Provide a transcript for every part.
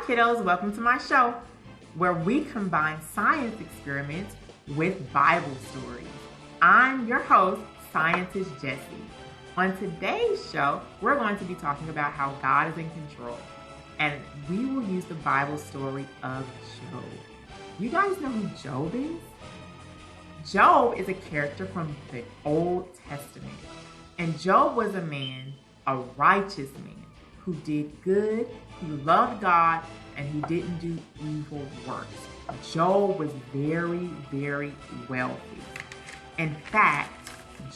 kiddos, welcome to my show where we combine science experiments with Bible stories. I'm your host, Scientist Jessie. On today's show, we're going to be talking about how God is in control, and we will use the Bible story of Job. You guys know who Job is? Job is a character from the Old Testament, and Job was a man, a righteous man, who did good, he loved God, and he didn't do evil works. Job was very, very wealthy. In fact,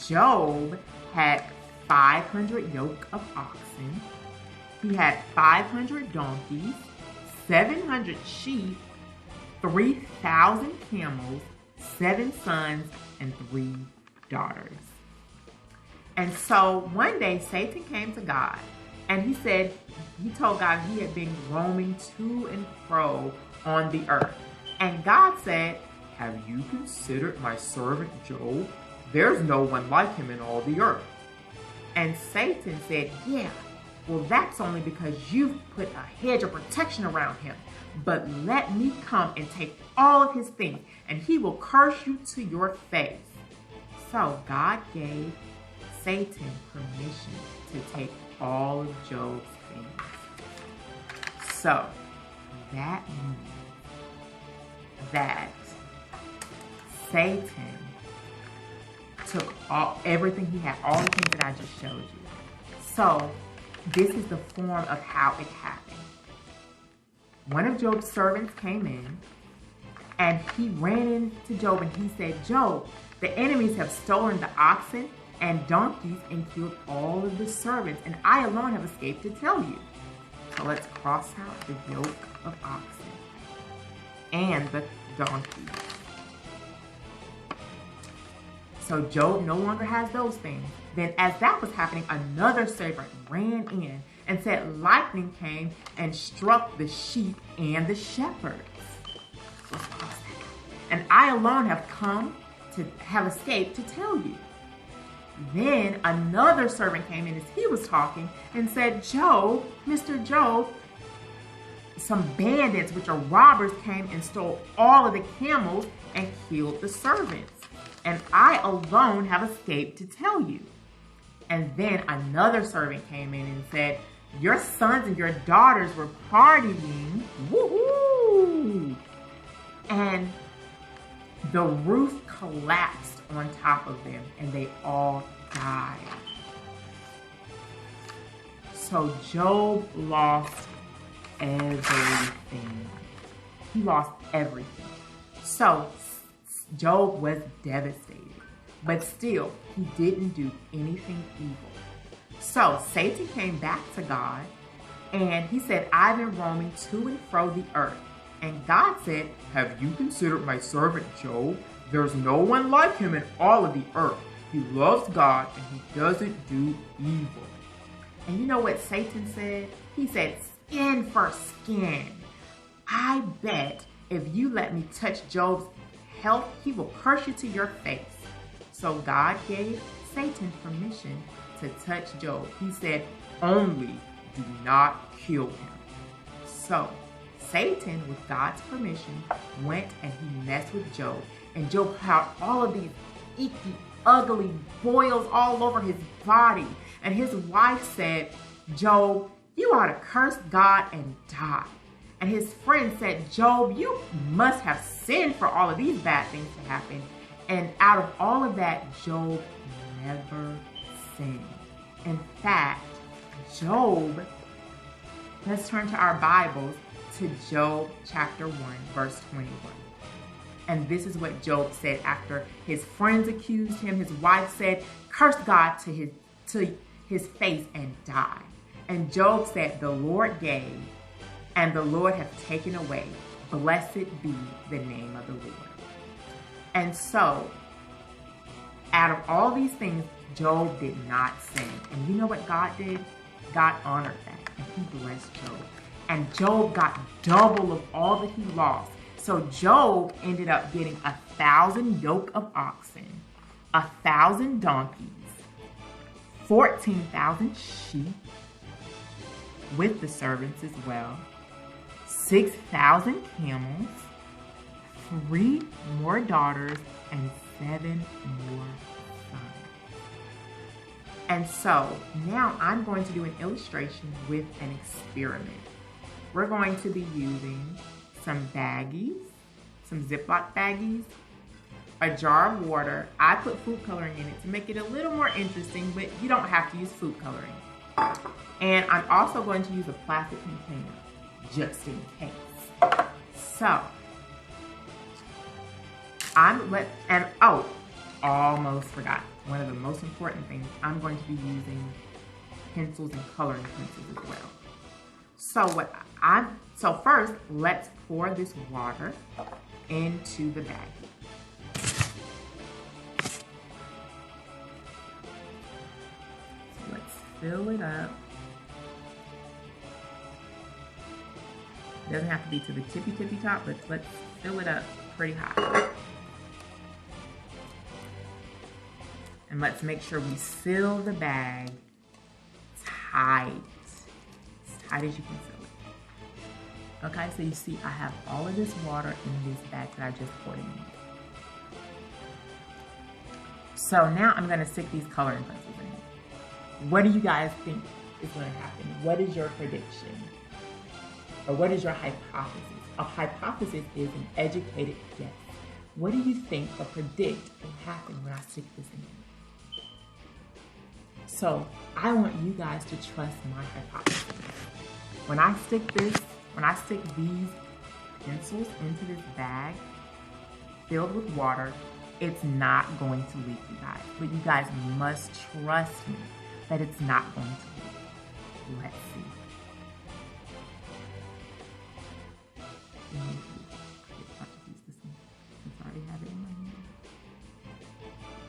Job had 500 yoke of oxen, he had 500 donkeys, 700 sheep, 3,000 camels, 7 sons, and 3 daughters. And so one day Satan came to God and he told God he had been roaming to and fro on the earth. And God said, "Have you considered my servant Job? There's no one like him in all the earth." And Satan said, "Yeah, well, that's only because you've put a hedge of protection around him. But let me come and take all of his things, and he will curse you to your face." So God gave Satan permission to take all of Job's things. So that means that Satan took everything he had, all the things that I just showed you. So this is the form of how it happened. One of Job's servants came in and he ran into Job and he said, "Job, the enemies have stolen the oxen and donkeys and killed all of the servants, and I alone have escaped to tell you." So let's cross out the yoke of oxen and the donkeys. So Job no longer has those things. Then as that was happening, another servant ran in and said, "Lightning came and struck the sheep and the shepherds. Let's cross that out. And I alone have come to have escaped to tell you." Then another servant came in as he was talking and said, "Job, Mr. Job, some bandits, which are robbers, came and stole all of the camels and killed the servants. And I alone have escaped to tell you." And then another servant came in and said, "Your sons and your daughters were partying, woohoo! And the roof collapsed on top of them and they all died." So Job lost everything. He lost everything. So Job was devastated, but still he didn't do anything evil. So Satan came back to God and he said, "I've been roaming to and fro the earth." And God said, "Have you considered my servant Job? There's no one like him in all of the earth. He loves God and he doesn't do evil." And you know what Satan said? He said, "Skin for skin. I bet if you let me touch Job's health, he will curse you to your face." So God gave Satan permission to touch Job. He said, "Only do not kill him." So Satan, with God's permission, went and he messed with Job. And Job had all of these icky, ugly boils all over his body. And his wife said, "Job, you ought to curse God and die." And his friend said, "Job, you must have sinned for all of these bad things to happen." And out of all of that, Job never sinned. In fact, Job, let's turn to our Bibles to Job chapter 1, verse 21. And this is what Job said after his friends accused him. His wife said, "Curse God to his face and die." And Job said, "The Lord gave, and the Lord hath taken away. Blessed be the name of the Lord." And so, out of all these things, Job did not sin. And you know what God did? God honored that, and he blessed Job. And Job got double of all that he lost. So Job ended up getting 1,000 yoke of oxen, 1,000 donkeys, 14,000 sheep with the servants as well, 6,000 camels, 3 more daughters, and 7 more sons. And so now I'm going to do an illustration with an experiment. We're going to be using some baggies, some Ziploc baggies, a jar of water. I put food coloring in it to make it a little more interesting, but you don't have to use food coloring. And I'm also going to use a plastic container, just in case. So, almost forgot. One of the most important things, I'm going to be using pencils and coloring pencils as well. So first, let's pour this water into the baggie. Let's fill it up. It doesn't have to be to the tippy top, but let's fill it up pretty high. And let's make sure we seal the bag tight, as tight as you can fill it. Okay, so you see I have all of this water in this bag that I just poured in. So now I'm gonna stick these coloring pencils in. What do you guys think is gonna happen? What is your prediction? Or what is your hypothesis? A hypothesis is an educated guess. What do you think or predict will happen when I stick this in? So I want you guys to trust my hypothesis. When I stick these pencils into this bag filled with water, it's not going to leak, you guys. But you guys must trust me that it's not going to leak. Let's see. I already have it in my hand.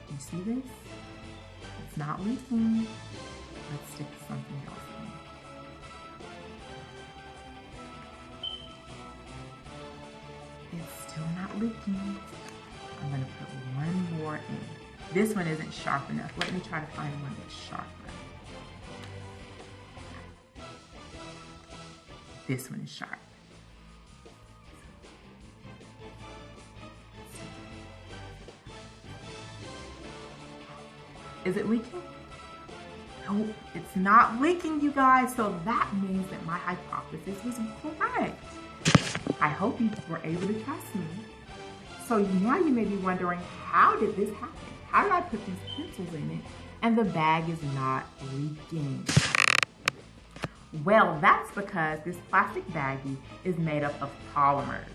Do you see this? It's not leaking. Let's stick something else in. It's still not leaking. I'm gonna put one more in. This one isn't sharp enough. Let me try to find one that's sharper. This one is sharp. Is it leaking? No, it's not leaking, you guys. So that means that my hypothesis was correct. I hope you were able to trust me. So now you may be wondering, how did this happen? How did I put these pencils in it and the bag is not leaking? Well, that's because this plastic baggie is made up of polymers.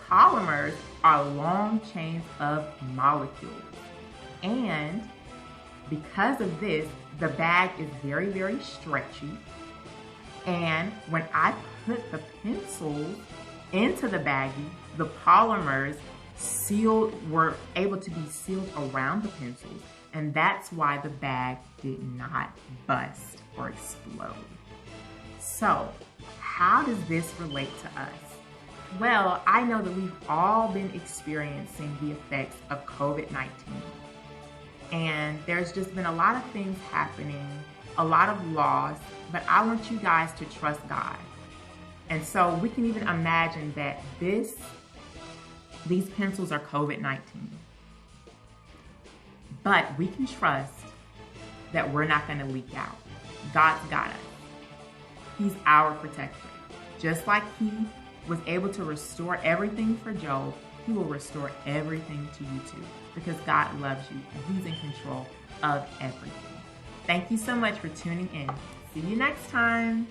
Polymers are long chains of molecules. And because of this, the bag is very, very stretchy. And when I put the pencils into the baggie, the polymers were able to be sealed around the pencils. And that's why the bag did not bust or explode. So, how does this relate to us? Well, I know that we've all been experiencing the effects of COVID-19. And there's just been a lot of things happening, a lot of loss, but I want you guys to trust God. And so we can even imagine that these pencils are COVID-19. But we can trust that we're not gonna leak out. God's got us. He's our protector. Just like he was able to restore everything for Job, he will restore everything to you too, because God loves you and he's in control of everything. Thank you so much for tuning in. See you next time.